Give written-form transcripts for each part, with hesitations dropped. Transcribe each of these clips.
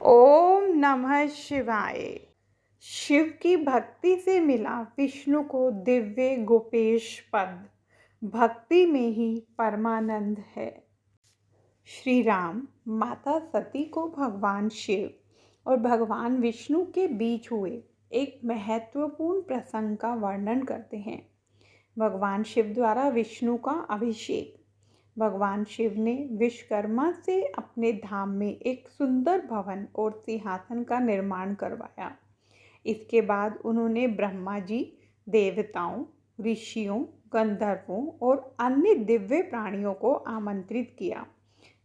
ओम नमः शिवाय। शिव की भक्ति से मिला विष्णु को दिव्य गोपेश पद। भक्ति में ही परमानंद है। श्री राम माता सती को भगवान शिव और भगवान विष्णु के बीच हुए एक महत्वपूर्ण प्रसंग का वर्णन करते हैं। भगवान शिव द्वारा विष्णु का अभिषेक। भगवान शिव ने विश्वकर्मा से अपने धाम में एक सुंदर भवन और सिंहासन का निर्माण करवाया। इसके बाद उन्होंने ब्रह्मा जी, देवताओं, ऋषियों, गंधर्वों और अन्य दिव्य प्राणियों को आमंत्रित किया।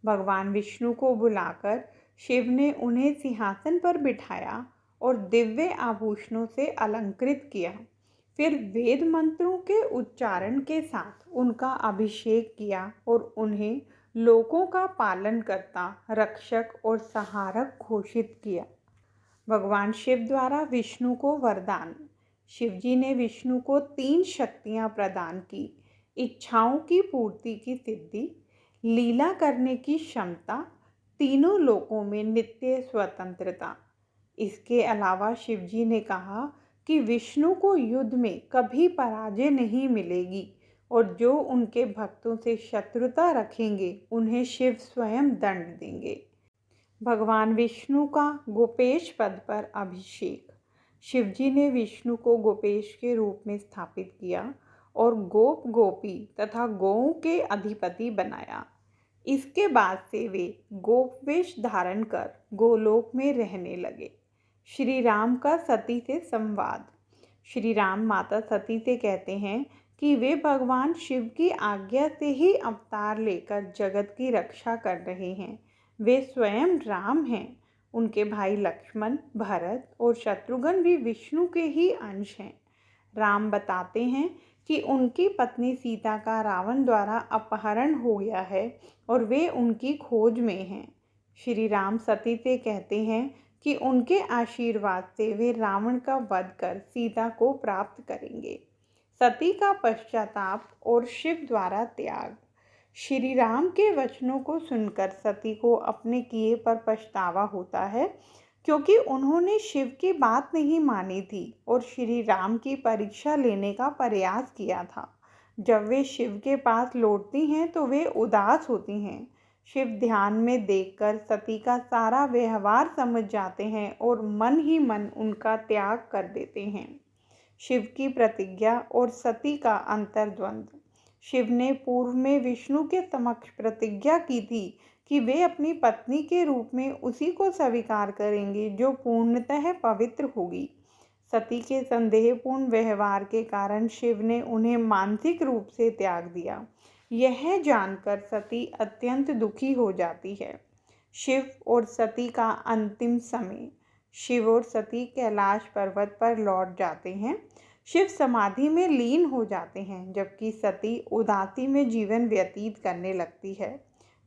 भगवान विष्णु को बुलाकर शिव ने उन्हें सिंहासन पर बिठाया और दिव्य आभूषणों से अलंकृत किया। फिर वेद मंत्रों के उच्चारण के साथ उनका अभिषेक किया और उन्हें लोकों का पालन करता, रक्षक और सहारक घोषित किया। भगवान शिव द्वारा विष्णु को वरदान। शिव जी ने विष्णु को 3 शक्तियां प्रदान की: इच्छाओं की पूर्ति की सिद्धि, लीला करने की क्षमता, तीनों लोकों में नित्य स्वतंत्रता। इसके अलावा शिव जी ने कहा कि विष्णु को युद्ध में कभी पराजय नहीं मिलेगी और जो उनके भक्तों से शत्रुता रखेंगे उन्हें शिव स्वयं दंड देंगे। भगवान विष्णु का गोपेश पद पर अभिषेक। शिव जी ने विष्णु को गोपेश के रूप में स्थापित किया और गोप गोपी तथा गौओं के अधिपति बनाया। इसके बाद से वे गोप वेश धारण कर गोलोक में रहने लगे। श्री राम का सती से संवाद। श्री राम माता सती से कहते हैं कि वे भगवान शिव की आज्ञा से ही अवतार लेकर जगत की रक्षा कर रहे हैं। वे स्वयं राम हैं। उनके भाई लक्ष्मण, भरत और शत्रुघ्न भी विष्णु के ही अंश हैं। राम बताते हैं कि उनकी पत्नी सीता का रावण द्वारा अपहरण हो गया है और वे उनकी खोज में हैं। श्री राम सती से कहते हैं कि उनके आशीर्वाद से वे रावण का वध कर सीता को प्राप्त करेंगे। सती का पश्चाताप और शिव द्वारा त्याग। श्री राम के वचनों को सुनकर सती को अपने किए पर पछतावा होता है, क्योंकि उन्होंने शिव की बात नहीं मानी थी और श्री राम की परीक्षा लेने का प्रयास किया था। जब वे शिव के पास लौटती हैं तो वे उदास होती हैं। शिव ध्यान में देखकर सती का सारा व्यवहार समझ जाते हैं और मन ही मन उनका त्याग कर देते हैं। शिव की प्रतिज्ञा और सती का अंतर्द्वंद। शिव ने पूर्व में विष्णु के समक्ष प्रतिज्ञा की थी कि वे अपनी पत्नी के रूप में उसी को स्वीकार करेंगे जो पूर्णतः पवित्र होगी। सती के संदेहपूर्ण व्यवहार के कारण शिव ने उन्हें मानसिक रूप से त्याग दिया। यह जानकर सती अत्यंत दुखी हो जाती है। शिव और सती का अंतिम समय। शिव और सती कैलाश पर्वत पर लौट जाते हैं। शिव समाधि में लीन हो जाते हैं, जबकि सती उदासी में जीवन व्यतीत करने लगती है।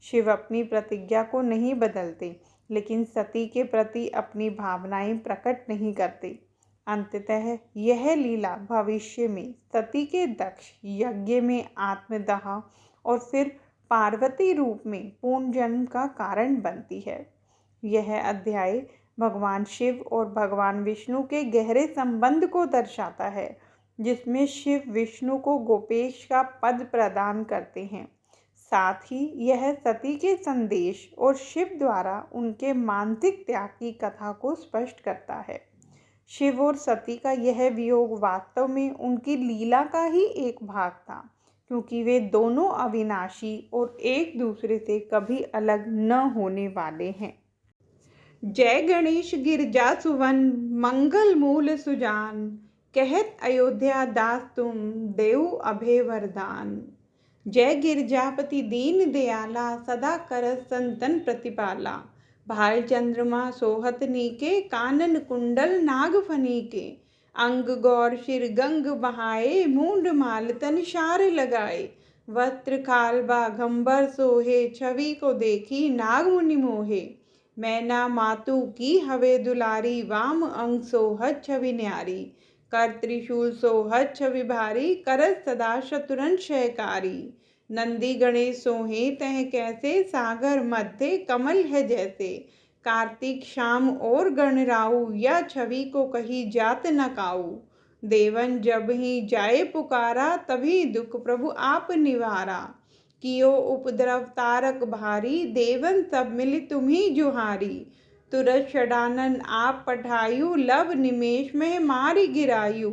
शिव अपनी प्रतिज्ञा को नहीं बदलते, लेकिन सती के प्रति अपनी भावनाएं प्रकट नहीं करते। अंततः यह लीला भविष्य में सती के दक्ष यज्ञ में आत्मदाह और फिर पार्वती रूप में पुनर्जन्म का कारण बनती है। यह अध्याय भगवान शिव और भगवान विष्णु के गहरे संबंध को दर्शाता है, जिसमें शिव विष्णु को गोपेश का पद प्रदान करते हैं। साथ ही यह सती के संदेश और शिव द्वारा उनके मानसिक त्याग की कथा को स्पष्ट करता है। शिव और सती का यह वियोग वास्तव में उनकी लीला का ही एक भाग था, क्योंकि वे दोनों अविनाशी और एक दूसरे से कभी अलग न होने वाले हैं। जय गणेश गिरजा सुवन मंगल मूल सुजान, कहत अयोध्या दास तुम देव अभय वरदान। जय गिरजापति दीन दयाला, सदा कर संतन प्रतिपाला। भाल चंद्रमा सोहत नीके, कानन कुंडल नाग फनीके। अंग गौर शिर गंग बहाए, मूंड माल तन शार लगाए। वस्त्र खाल बाघंबर सोहे, छवि को देखी नाग मुनि मोहे। मैना मातु की हवे दुलारी, वाम अंग सोहत छवि न्यारी। कर त्रिशूल सोहत छवि भारी, करत सदा शत्रुन क्षयकारी। नंदी गणेश सोहे तह कैसे, सागर मध्य कमल है जैसे। कार्तिक शाम और गणराऊ, या छवि को कही जात न काऊ। देवन जब ही जाए पुकारा, तभी दुख प्रभु आप निवारा। कियो उपद्रव तारक भारी, देवन सब मिली तुम्ही जुहारी। तुरत षडानन आप पठायु, लब निमेष में मारी गिरायु।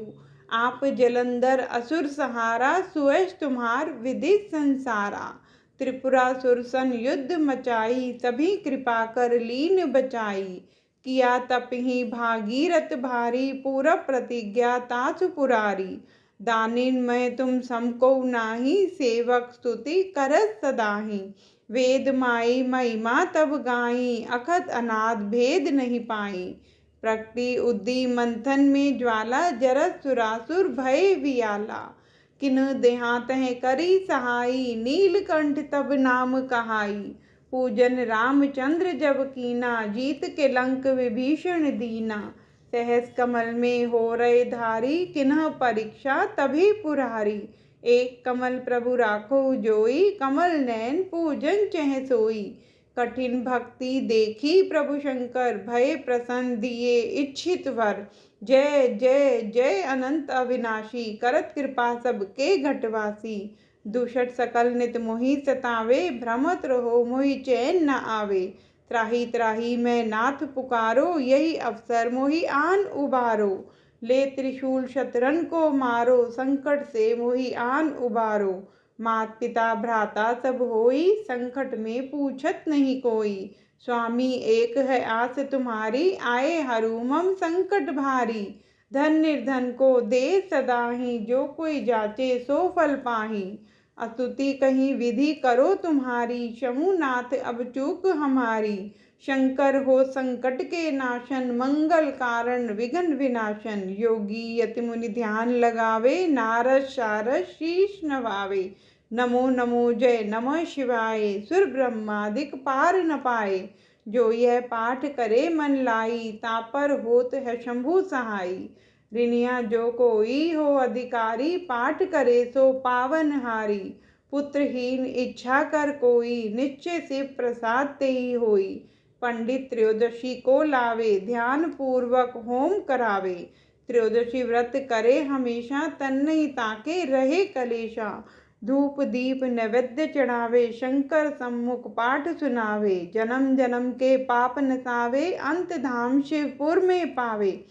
आप जलंधर असुर सहारा, सुयश तुम्हार विदित संसारा। त्रिपुरासुर सन युद्ध मचाई, तभी कृपा कर लीन बचाई। किया तप ही भागीरथ भारी, पूरब प्रतिज्ञा तासु पुरारी। दानिन मैं तुम समको नाही, सेवक स्तुति करत सदाही। वेद माई महिमा तब गाई, अखत अनाद भेद नहीं पाई। प्रकृति उद्दी मंथन में ज्वाला, जरत सुरासुर भय वियाला। किन्ह देहात है करी सहाई, नीलकंठ तब नाम कहाई। पूजन रामचंद्र जब कीना, जीत के लंक विभीषण दीना। सहस कमल में हो रहे धारी, किन्ह परीक्षा तभी पुरारी। एक कमल प्रभु राखो जोई, कमल नैन पूजन चह सोई। कठिन भक्ति देखी प्रभु शंकर, भय प्रसन्न दिए इच्छित वर। जय जय जय अनंत अविनाशी, करत कृपा सबके घटवासी। दुषट सकल नित मोहि सतावे, भ्रमत रहो मोहि चैन न आवे। त्राही त्राही मैं नाथ पुकारो, यही अवसर मोहि आन उबारो। ले त्रिशूल शतरन को मारो, संकट से मोहि आन उबारो। मात पिता भ्राता सब होई, संकट में पूछत नहीं कोई। स्वामी एक है आस तुम्हारी, आए हरू मम संकट भारी। धन निर्धन को दे सदाही, जो कोई जाचे सो फल पाही। अस्तुति कहीं विधि करो तुम्हारी, शंभुनाथ अब चूक हमारी। शंकर हो संकट के नाशन, मंगल कारण विघ्न विनाशन। योगी यति मुनि ध्यान लगावे, नारद शारद शीश नवावे। नमो नमो जय नमः शिवाय, सुर ब्रह्मादिक पार न पाए। जो यह पाठ करे मन लाई, तापर होत है शंभु सहाई। ऋणिया जो कोई हो अधिकारी, पाठ करे सो पावन हारी। पुत्रहीन इच्छा कर कोई, निश्चय से प्रसाद ते ही होई। पंडित त्रयोदशी को लावे, ध्यान पूर्वक होम करावे। त्रयोदशी व्रत करे हमेशा, तन नहीं ताके रहे कलेशा। धूप दीप नैवेद्य चढ़ावे, शंकर सम्मुख पाठ सुनावे। जन्म जन्म के पाप नसावे, अंत धाम शिवपुर में पावे।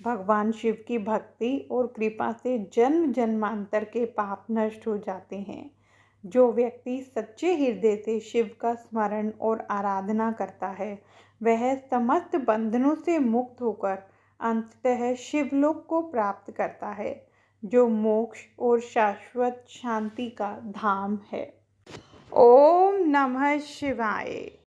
भगवान शिव की भक्ति और कृपा से जन्म जन्मांतर के पाप नष्ट हो जाते हैं। जो व्यक्ति सच्चे हृदय से शिव का स्मरण और आराधना करता है, वह समस्त बंधनों से मुक्त होकर अंततः शिवलोक को प्राप्त करता है, जो मोक्ष और शाश्वत शांति का धाम है। ओम नमः शिवाय।